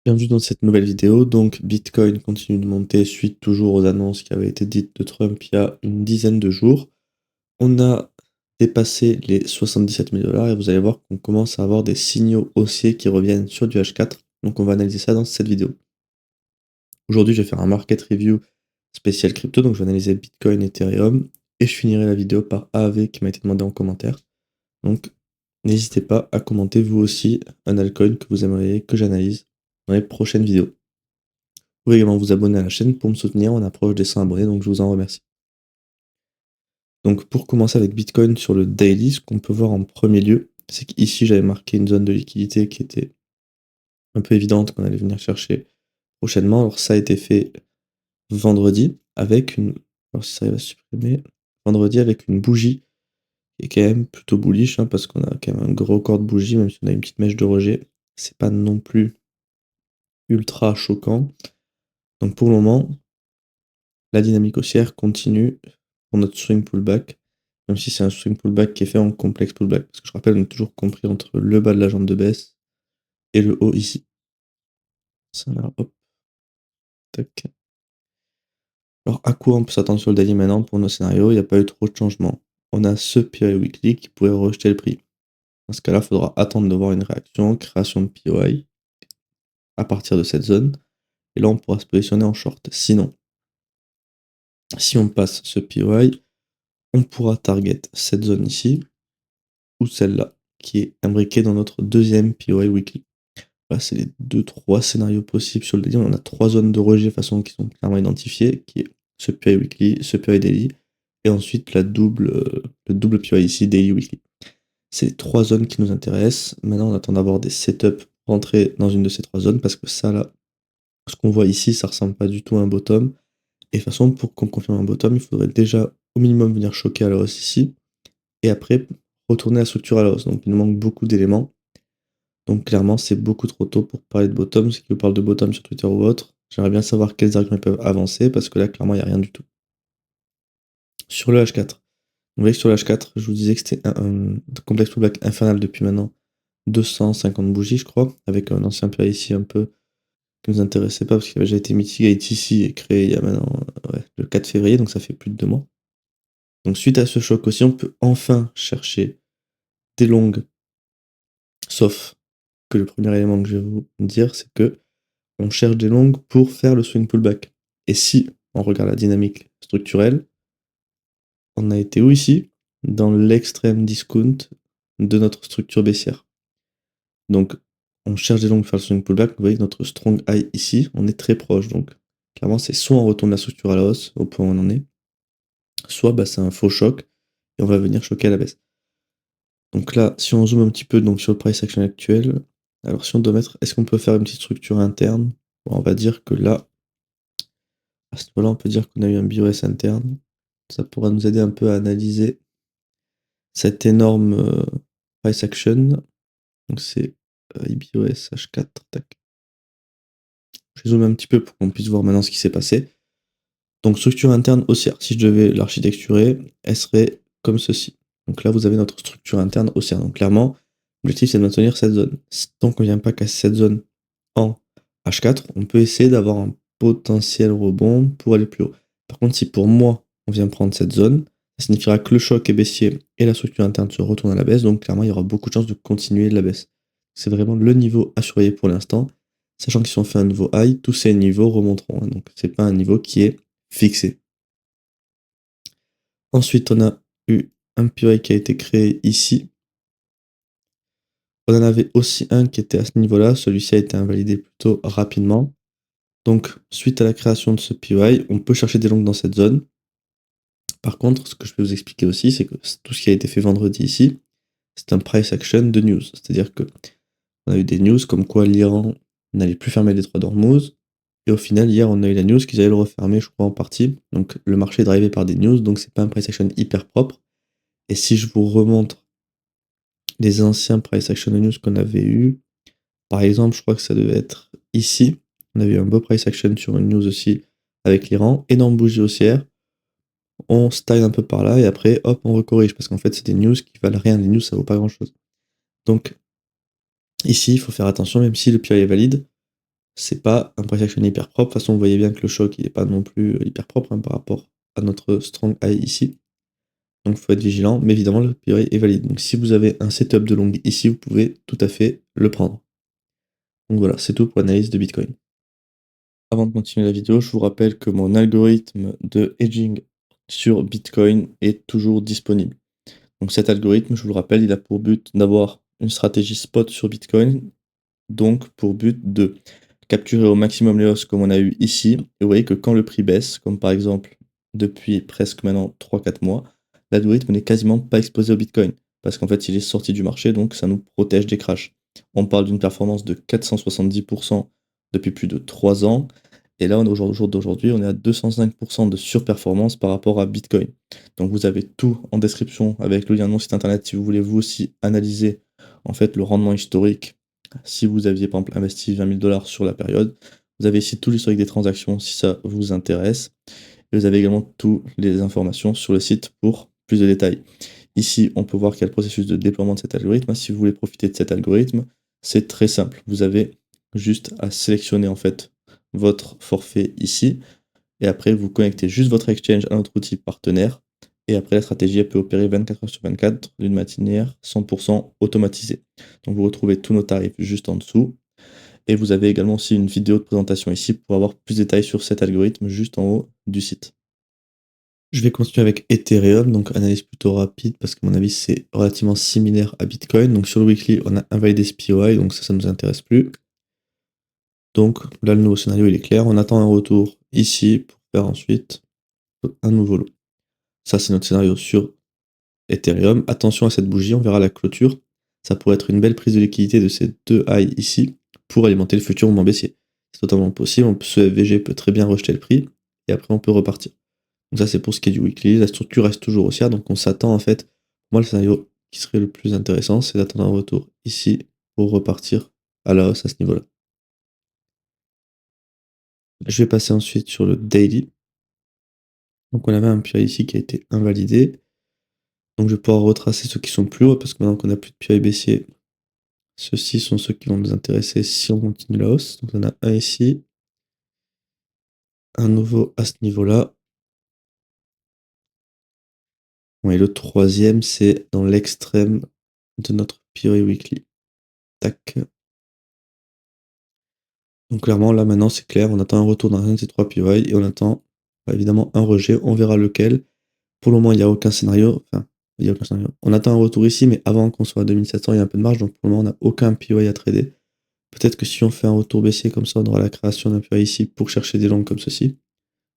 Bienvenue dans cette nouvelle vidéo. Donc, Bitcoin continue de monter suite toujours aux annonces qui avaient été dites de Trump il y a une dizaine de jours. On a dépassé les 77 000 $ et vous allez voir qu'on commence à avoir des signaux haussiers qui reviennent sur du H4. Donc, on va analyser ça dans cette vidéo. Aujourd'hui, je vais faire un market review spécial crypto. Donc, je vais analyser Bitcoin, Ethereum et je finirai la vidéo par AAV qui m'a été demandé en commentaire. Donc, n'hésitez pas à commenter vous aussi un altcoin que vous aimeriez que j'analyse dans les prochaines vidéos. Vous pouvez également vous abonner à la chaîne pour me soutenir, on approche des 100 abonnés, donc je vous en remercie. Donc pour commencer avec Bitcoin sur le daily, ce qu'on peut voir en premier lieu, c'est qu'ici j'avais marqué une zone de liquidité qui était un peu évidente qu'on allait venir chercher prochainement. Alors ça a été fait vendredi avec une. Alors si ça arrive à supprimer, vendredi avec une bougie qui est quand même plutôt bullish, parce qu'on a quand même un gros corps de bougie, même si on a une petite mèche de rejet. C'est pas non plus ultra choquant. Donc pour le moment, la dynamique haussière continue pour notre swing pullback, même si c'est un swing pullback qui est fait en complexe pullback. Parce que je rappelle, on est toujours compris entre le bas de la jambe de baisse et le haut ici. Ça là, hop, tac. Alors à quoi on peut s'attendre sur le daily maintenant pour nos scénarios? Il n'y a pas eu trop de changements. On a ce POI weekly qui pourrait rejeter le prix. Dans ce cas-là, il faudra attendre de voir une réaction, création de POI à partir de cette zone. Et là, on pourra se positionner en short. Sinon, si on passe ce POI, on pourra target cette zone ici, ou celle-là, qui est imbriquée dans notre deuxième POI weekly. Voilà, c'est les 2-3 scénarios possibles sur le daily. On a 3 zones de rejet de façon qui sont clairement identifiées, qui est ce POI weekly, ce POI daily, et ensuite le double POI ici, daily weekly. C'est les 3 zones qui nous intéressent. Maintenant, on attend d'avoir des setups rentrer dans une de ces 3 zones, parce que ça là, ce qu'on voit ici, ça ressemble pas du tout à un bottom. Et de toute façon, pour qu'on confirme un bottom, il faudrait déjà au minimum venir choquer à la hausse ici, et après retourner la structure à la hausse. Donc il nous manque beaucoup d'éléments. Donc clairement, c'est beaucoup trop tôt pour parler de bottom. Si vous parle de bottom sur Twitter ou autre, j'aimerais bien savoir quels arguments ils peuvent avancer, parce que là, clairement, il n'y a rien du tout. Sur le H4, vous voyez que sur le H4, je vous disais que c'était un complexe pullback infernal depuis maintenant 250 bougies, je crois, avec un ancien PA ici un peu qui ne nous intéressait pas, parce qu'il avait déjà été mitigate ici et créé il y a maintenant le 4 février, donc ça fait plus de 2 mois. Donc suite à ce choc aussi, on peut enfin chercher des longues, sauf que le premier élément que je vais vous dire, c'est que on cherche des longues pour faire le swing pullback. Et si on regarde la dynamique structurelle, on a été où ici? Dans l'extrême discount de notre structure baissière. Donc on cherche des longues pour faire le swing pullback. Vous voyez que notre strong high ici, on est très proche. Donc clairement, c'est soit on retourne la structure à la hausse au point où on en est, soit c'est un faux choc et on va venir choquer à la baisse. Donc là, si on zoome un petit peu donc, sur le price action actuel, alors si on doit mettre, est-ce qu'on peut faire une petite structure interne? Bon, on va dire que là, à ce niveau-là, on peut dire qu'on a eu un BOS interne. Ça pourra nous aider un peu à analyser cette énorme price action. Donc c'est IBOS H4. Tac. Je zoome un petit peu pour qu'on puisse voir maintenant ce qui s'est passé. Donc structure interne haussière. Si je devais l'architecturer, elle serait comme ceci. Donc là, vous avez notre structure interne haussière. Donc clairement, l'objectif c'est de maintenir cette zone. Tant qu'on ne vient pas casser cette zone en H4, on peut essayer d'avoir un potentiel rebond pour aller plus haut. Par contre, si pour moi, on vient prendre cette zone, ça signifiera que le choc est baissier et la structure interne se retourne à la baisse, donc clairement, il y aura beaucoup de chances de continuer de la baisse. C'est vraiment le niveau à surveiller pour l'instant, sachant qu'ils ont fait un nouveau high, tous ces niveaux remonteront, donc c'est pas un niveau qui est fixé. Ensuite, on a eu un POI qui a été créé ici. On en avait aussi un qui était à ce niveau-là, celui-ci a été invalidé plutôt rapidement. Donc, suite à la création de ce POI, on peut chercher des longues dans cette zone. Par contre, ce que je peux vous expliquer aussi, c'est que tout ce qui a été fait vendredi ici, c'est un price action de news. C'est-à-dire que on a eu des news comme quoi l'Iran n'allait plus fermer les détroit d'Ormuz. Et au final, hier, on a eu la news qu'ils allaient le refermer, je crois, en partie. Donc, le marché est drivé par des news, donc c'est pas un price action hyper propre. Et si je vous remontre les anciens price action de news qu'on avait eu, par exemple, je crois que ça devait être ici. On avait eu un beau price action sur une news aussi avec l'Iran, énorme bougie haussière. On style un peu par là et après, hop, on recorrige parce qu'en fait, c'est des news qui valent rien. Les news, ça vaut pas grand chose. Donc, ici, il faut faire attention, même si le PI est valide, c'est pas un price action hyper propre. De toute façon, vous voyez bien que le choc, il est pas non plus hyper propre hein, par rapport à notre strong high ici. Donc, il faut être vigilant, mais évidemment, le POI est valide. Donc, si vous avez un setup de long ici, vous pouvez tout à fait le prendre. Donc voilà, c'est tout pour l'analyse de Bitcoin. Avant de continuer la vidéo, je vous rappelle que mon algorithme de hedging sur Bitcoin est toujours disponible. Donc cet algorithme, je vous le rappelle, il a pour but d'avoir une stratégie spot sur Bitcoin, donc pour but de capturer au maximum les hausses comme on a eu ici. Et vous voyez que quand le prix baisse, comme par exemple depuis presque maintenant 3-4 mois, l'algorithme n'est quasiment pas exposé au Bitcoin, parce qu'en fait il est sorti du marché, donc ça nous protège des crashs. On parle d'une performance de 470% depuis plus de 3 ans, et là, au jour d'aujourd'hui, on est à 205% de surperformance par rapport à Bitcoin. Donc vous avez tout en description avec le lien de mon site internet si vous voulez vous aussi analyser en fait le rendement historique. Si vous aviez par exemple investi 20 000 dollars sur la période, vous avez ici tout l'historique des transactions si ça vous intéresse. Et vous avez également toutes les informations sur le site pour plus de détails. Ici, on peut voir quel est le processus de déploiement de cet algorithme. Si vous voulez profiter de cet algorithme, c'est très simple. Vous avez juste à sélectionner en fait votre forfait ici. Et après, vous connectez juste votre exchange à notre outil partenaire. Et après, la stratégie elle peut opérer 24 heures sur 24 d'une manière 100% automatisée. Donc, vous retrouvez tous nos tarifs juste en dessous. Et vous avez également aussi une vidéo de présentation ici pour avoir plus de détails sur cet algorithme juste en haut du site. Je vais continuer avec Ethereum, donc analyse plutôt rapide parce que à mon avis c'est relativement similaire à Bitcoin. Donc sur le weekly, on a invalidé ce POI, donc ça nous intéresse plus. Donc là le nouveau scénario il est clair, on attend un retour ici pour faire ensuite un nouveau lot. Ça c'est notre scénario sur Ethereum. Attention à cette bougie, on verra la clôture. Ça pourrait être une belle prise de liquidité de ces deux highs ici pour alimenter le futur mouvement baissier. C'est totalement possible, ce FVG peut très bien rejeter le prix et après on peut repartir. Donc ça c'est pour ce qui est du weekly, la structure reste toujours haussière, donc on s'attend en fait, moi le scénario qui serait le plus intéressant c'est d'attendre un retour ici pour repartir à la hausse à ce niveau-là. Je vais passer ensuite sur le daily. Donc on avait un PI ici qui a été invalidé. Donc je vais pouvoir retracer ceux qui sont plus hauts parce que maintenant qu'on n'a plus de PI baissier, ceux-ci sont ceux qui vont nous intéresser si on continue la hausse. Donc on a un ici, un nouveau à ce niveau-là. Bon, et le troisième c'est dans l'extrême de notre PI weekly. Tac. Donc clairement, là maintenant c'est clair, on attend un retour dans un de ces trois POI et on attend évidemment un rejet, on verra lequel. Pour le moment, il n'y a aucun scénario, enfin, il n'y a aucun scénario. On attend un retour ici, mais avant qu'on soit à 2700, il y a un peu de marge, donc pour le moment, on n'a aucun POI à trader. Peut-être que si on fait un retour baissier comme ça, on aura la création d'un POI ici pour chercher des longs comme ceci.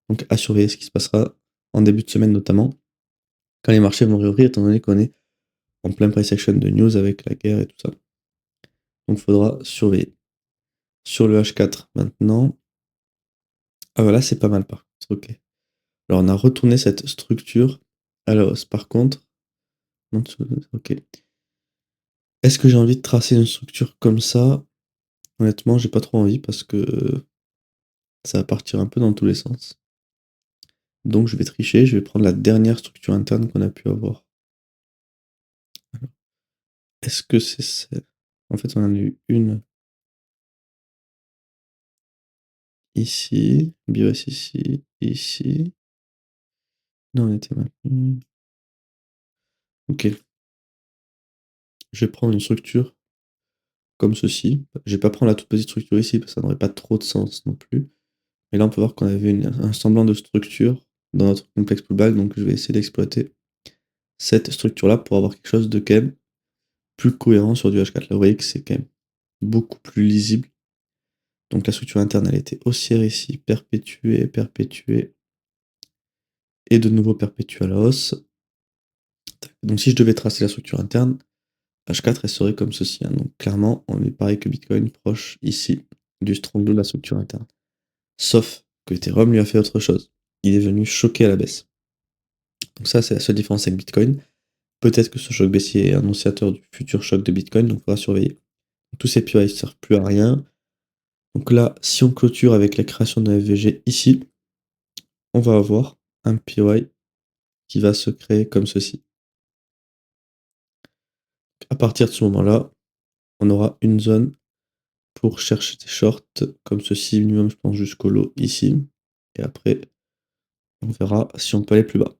Donc à surveiller ce qui se passera en début de semaine notamment, quand les marchés vont réouvrir, étant donné qu'on est en plein price action de news avec la guerre et tout ça. Donc il faudra surveiller. Sur le H4 maintenant. Ah voilà, c'est pas mal par contre. Ok. Alors on a retourné cette structure à la hausse. Par contre, ok. Est-ce que j'ai envie de tracer une structure comme ça? Honnêtement, j'ai pas trop envie parce que ça va partir un peu dans tous les sens. Donc je vais tricher, je vais prendre la dernière structure interne qu'on a pu avoir. Est-ce que c'est ça? En fait, on en a eu une ici, BIOS ici, ici. Non, on était maintenu. Ok. Je vais prendre une structure comme ceci. Je vais pas prendre la toute petite structure ici parce que ça n'aurait pas trop de sens non plus. Mais là, on peut voir qu'on avait un semblant de structure dans notre complexe pullback, donc je vais essayer d'exploiter cette structure-là pour avoir quelque chose de quand même plus cohérent sur du H4. Là, vous voyez que c'est quand même beaucoup plus lisible. Donc la structure interne, elle était haussière ici, perpétuée, perpétuée, et de nouveau perpétuée à la hausse. Donc si je devais tracer la structure interne, H4, elle serait comme ceci. Hein. Donc clairement, on est pareil que Bitcoin, proche ici du strong low de la structure interne. Sauf que Ethereum lui a fait autre chose. Il est venu choquer à la baisse. Donc ça, c'est la seule différence avec Bitcoin. Peut-être que ce choc baissier est annonciateur du futur choc de Bitcoin, donc il faudra surveiller. Tous ces POI ne servent plus à rien. Donc là, si on clôture avec la création d'un FVG ici, on va avoir un POI qui va se créer comme ceci. À partir de ce moment-là, on aura une zone pour chercher des shorts comme ceci, minimum, je pense, jusqu'au low ici. Et après, on verra si on peut aller plus bas.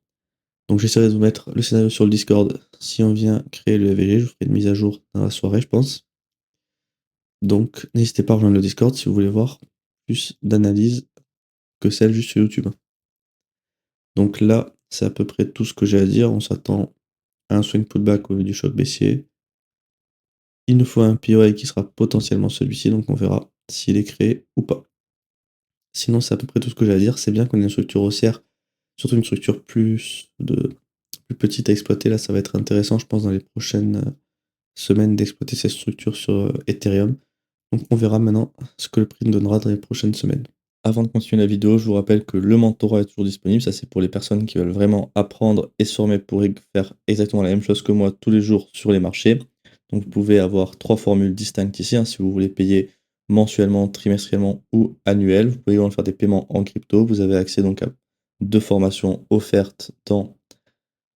Donc j'essaierai de vous mettre le scénario sur le Discord si on vient créer le EVG. Je vous ferai une mise à jour dans la soirée, je pense. Donc n'hésitez pas à rejoindre le Discord si vous voulez voir plus d'analyse que celle juste sur YouTube. Donc là, c'est à peu près tout ce que j'ai à dire. On s'attend à un swing pullback au vu du choc baissier. Il nous faut un POI qui sera potentiellement celui-ci, donc on verra s'il est créé ou pas. Sinon, c'est à peu près tout ce que j'ai à dire. C'est bien qu'on ait une structure haussière, surtout une structure plus petite à exploiter. Là, ça va être intéressant, je pense, dans les prochaines semaines d'exploiter cette structure sur Ethereum. Donc on verra maintenant ce que le prix nous donnera dans les prochaines semaines. Avant de continuer la vidéo, je vous rappelle que le mentorat est toujours disponible. Ça, c'est pour les personnes qui veulent vraiment apprendre et se former pour faire exactement la même chose que moi tous les jours sur les marchés. Donc, vous pouvez avoir 3 formules distinctes ici, hein, si vous voulez payer mensuellement, trimestriellement ou annuel. Vous pouvez également faire des paiements en crypto. Vous avez accès donc à 2 formations offertes dans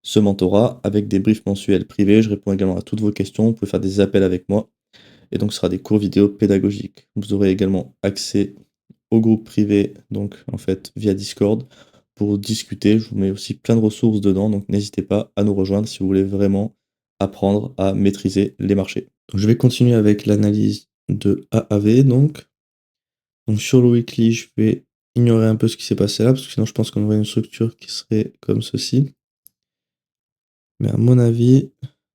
ce mentorat avec des briefs mensuels privés. Je réponds également à toutes vos questions. Vous pouvez faire des appels avec moi. Et donc, ce sera des cours vidéo pédagogiques. Vous aurez également accès au groupe privé, donc en fait via Discord, pour discuter. Je vous mets aussi plein de ressources dedans, donc n'hésitez pas à nous rejoindre si vous voulez vraiment apprendre à maîtriser les marchés. Donc, je vais continuer avec l'analyse de AAV. Donc sur le weekly, je vais ignorer un peu ce qui s'est passé là, parce que sinon je pense qu'on aurait une structure qui serait comme ceci. Mais à mon avis,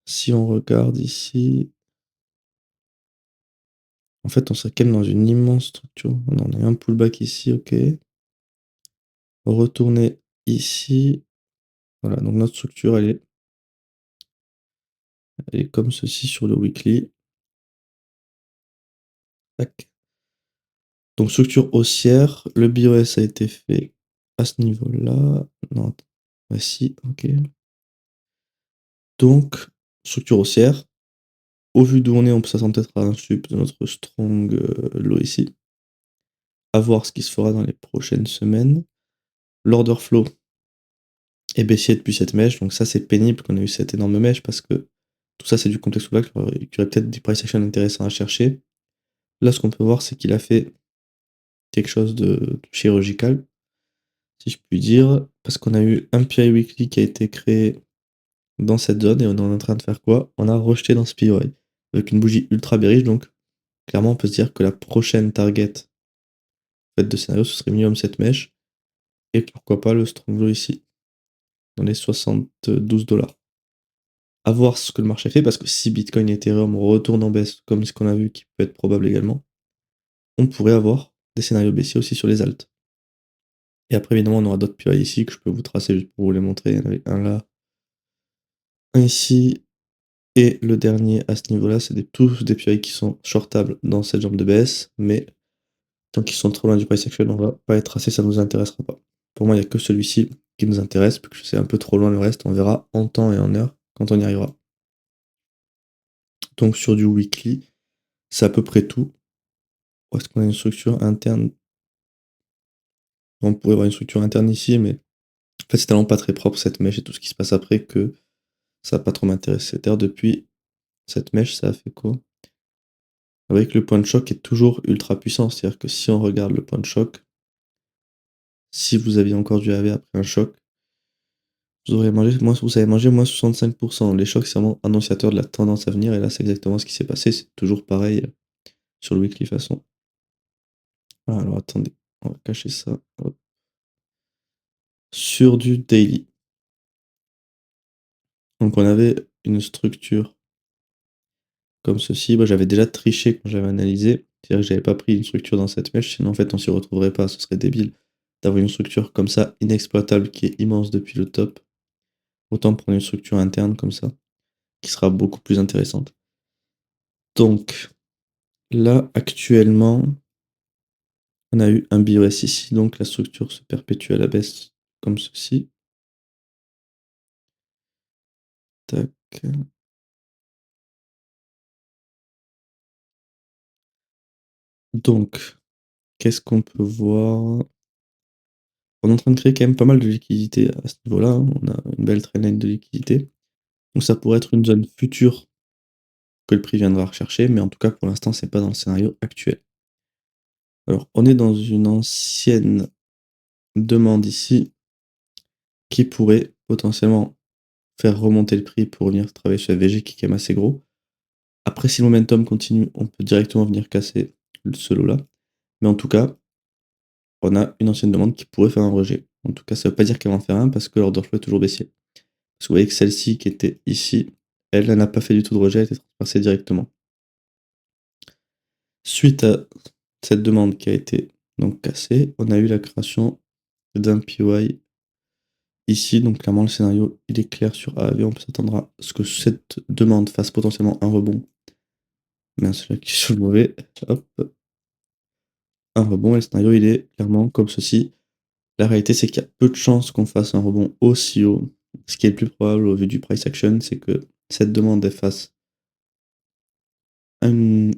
si on regarde ici, en fait, on serait quand même dans une immense structure. On a un pullback ici, ok. Retourner ici. Voilà, donc notre structure, elle est comme ceci sur le weekly. Tac. Donc structure haussière, le BOS a été fait à ce niveau-là. Non, voici, ok. Donc, structure haussière. Au vu d'où on peut s'attendre peut-être à un sup de notre strong low ici. À voir ce qui se fera dans les prochaines semaines. L'order flow est baissier depuis cette mèche, donc ça c'est pénible qu'on ait eu cette énorme mèche parce que tout ça c'est du complexe black, il y aurait peut-être des price action intéressants à chercher. Là ce qu'on peut voir c'est qu'il a fait quelque chose de chirurgical, si je puis dire, parce qu'on a eu un PI weekly qui a été créé dans cette zone et on est en train de faire quoi? On a rejeté dans ce POI avec une bougie ultra bearish, donc clairement on peut se dire que la prochaine target faite de scénario ce serait minimum cette mèche et pourquoi pas le strong low ici dans les 72 $. À voir ce que le marché fait, parce que si Bitcoin et Ethereum retournent en baisse, comme ce qu'on a vu qui peut être probable également, on pourrait avoir des scénarios baissiers aussi sur les alts. Et après, évidemment, on aura d'autres PI ici que je peux vous tracer juste pour vous les montrer. Il y en avait un là, un ici, et le dernier à ce niveau-là, c'est tous des PI qui sont shortables dans cette jambe de baisse, mais tant qu'ils sont trop loin du price action, on va pas être tracé, ça nous intéressera pas. Pour moi, il n'y a que celui-ci qui nous intéresse, parce que c'est un peu trop loin le reste, on verra en temps et en heure quand on y arrivera. Donc sur du weekly, c'est à peu près tout. Est-ce qu'on a une structure interne? On pourrait avoir une structure interne ici, mais en fait, c'est tellement pas très propre cette mèche et tout ce qui se passe après que ça va pas trop m'intéresser. D'ailleurs, depuis cette mèche, ça a fait quoi? Avec le point de choc est toujours ultra puissant, c'est-à-dire que si on regarde le point de choc, si vous aviez encore du AV après un choc, vous avez mangé moins 65%. Les chocs, c'est vraiment annonciateur de la tendance à venir, et là, c'est exactement ce qui s'est passé. C'est toujours pareil sur le weekly façon. Ah, alors attendez, on va cacher ça. Hop. Sur du daily. Donc on avait une structure comme ceci. Moi, j'avais déjà triché quand j'avais analysé. C'est-à-dire que j'avais pas pris une structure dans cette mèche, sinon en fait on s'y retrouverait pas. Ce serait débile d'avoir une structure comme ça, inexploitable, qui est immense depuis le top. Autant prendre une structure interne comme ça, qui sera beaucoup plus intéressante. Donc là, actuellement, on a eu un BOS ici, donc la structure se perpétue à la baisse comme ceci. Tac. Donc, qu'est-ce qu'on peut voir? On est en train de créer quand même pas mal de liquidités à ce niveau-là, hein. On a une belle trendline de liquidité. Donc ça pourrait être une zone future que le prix viendra rechercher, mais en tout cas pour l'instant c'est pas dans le scénario actuel. Alors on est dans une ancienne demande ici qui pourrait potentiellement faire remonter le prix pour venir travailler sur FVG qui est quand même assez gros. Après si le momentum continue, on peut directement venir casser ce lot là. Mais en tout cas, on a une ancienne demande qui pourrait faire un rejet. En tout cas, ça veut pas dire qu'elle va en faire un parce que l'order flow est toujours baissier. Parce que vous voyez que celle-ci qui était ici, elle n'a pas fait du tout de rejet, elle a été transpercée directement. Suite à cette demande qui a été donc cassée, on a eu la création d'un POI ici. Donc clairement, le scénario, il est clair sur AAV. On peut s'attendre à ce que cette demande fasse potentiellement un rebond. Mais celui-là qui est sur le mauvais, hop, un rebond. Et le scénario, il est clairement comme ceci. La réalité, c'est qu'il y a peu de chances qu'on fasse un rebond aussi haut. Ce qui est le plus probable au vu du price action, c'est que cette demande elle fasse une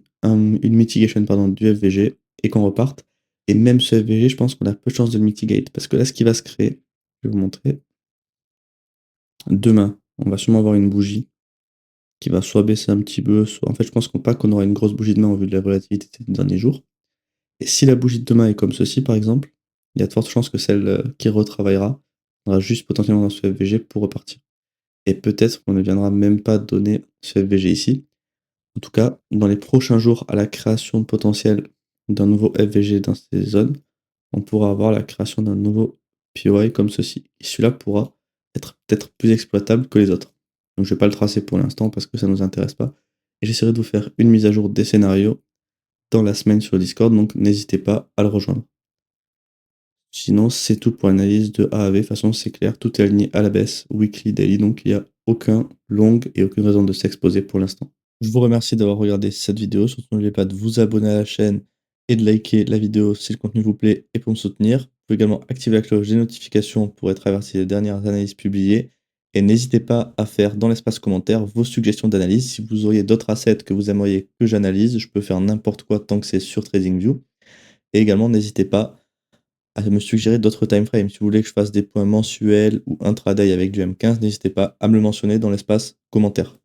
mitigation du FVG et qu'on reparte. Et même ce FVG, je pense qu'on a peu de chances de le mitigate. Parce que là, ce qui va se créer, je vais vous montrer. Demain, on va sûrement avoir une bougie qui va soit baisser un petit peu, soit. En fait, je pense qu'on aura une grosse bougie demain au vu de la volatilité des derniers jours. Et si la bougie de demain est comme ceci, par exemple, il y a de fortes chances que celle qui retravaillera aura juste potentiellement dans ce FVG pour repartir. Et peut-être qu'on ne viendra même pas donner ce FVG ici. En tout cas, dans les prochains jours, à la création potentielle d'un nouveau FVG dans ces zones, on pourra avoir la création d'un nouveau POI comme ceci. Et celui-là pourra être peut-être plus exploitable que les autres. Donc je ne vais pas le tracer pour l'instant parce que ça ne nous intéresse pas. Et j'essaierai de vous faire une mise à jour des scénarios dans la semaine sur le Discord, donc n'hésitez pas à le rejoindre. Sinon, c'est tout pour l'analyse de A à V. De toute façon, c'est clair, tout est aligné à la baisse, weekly, daily, donc il n'y a aucun long et aucune raison de s'exposer pour l'instant. Je vous remercie d'avoir regardé cette vidéo, surtout n'oubliez pas de vous abonner à la chaîne et de liker la vidéo si le contenu vous plaît et pour me soutenir. Vous pouvez également activer la cloche des notifications pour être averti des dernières analyses publiées. Et n'hésitez pas à faire dans l'espace commentaire vos suggestions d'analyse. Si vous auriez d'autres assets que vous aimeriez que j'analyse, je peux faire n'importe quoi tant que c'est sur TradingView. Et également, n'hésitez pas à me suggérer d'autres timeframes. Si vous voulez que je fasse des points mensuels ou intraday avec du M15, n'hésitez pas à me le mentionner dans l'espace commentaire.